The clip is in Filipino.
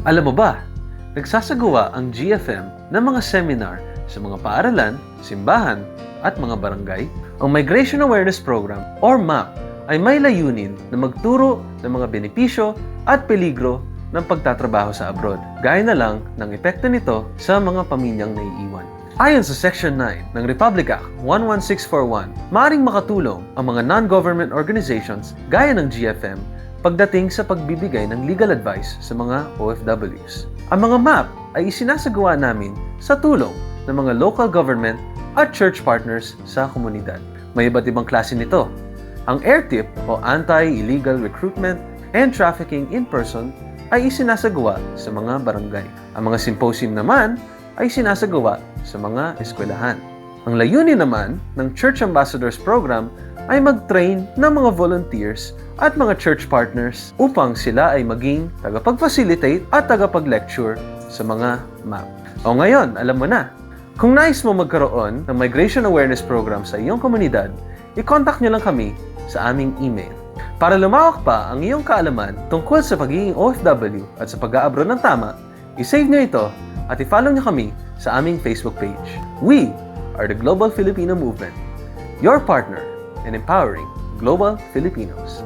Alam mo ba, nagsasagawa ang GFM ng mga seminar sa mga paaralan, simbahan, at mga barangay. Ang Migration Awareness Program or MAP ay may layunin na magturo ng mga benepisyo at peligro ng pagtatrabaho sa abroad, gaya na lang ng epekto nito sa mga pamilyang naiiwan. Ayon sa Section 9 ng Republic Act 11641, maaaring makatulong ang mga non-government organizations gaya ng GFM pagdating sa pagbibigay ng legal advice sa mga OFWs. Ang mga MAP ay isinasagawa namin sa tulong ng mga local government at church partners sa komunidad. May iba't ibang klase nito. Ang AirTip o Anti-Illegal Recruitment and Trafficking in Person ay isinasagawa sa mga barangay. Ang mga symposium naman ay sinasagawa sa mga eskwelahan. Ang layunin naman ng Church Ambassadors Program ay mag-train ng mga volunteers at mga church partners upang sila ay maging tagapag-facilitate at tagapag-lecture sa mga MAP. O ngayon, alam mo na, kung nais mo magkaroon ng Migration Awareness Program sa iyong komunidad, i-contact nyo lang kami sa aming email. Para lumawak pa ang iyong kaalaman tungkol sa pagiging OFW at sa pag-aabroad ng tama, i-save nyo ito at i-follow nyo kami sa aming Facebook page. We are the Global Filipino Movement, your partner in empowering global Filipinos.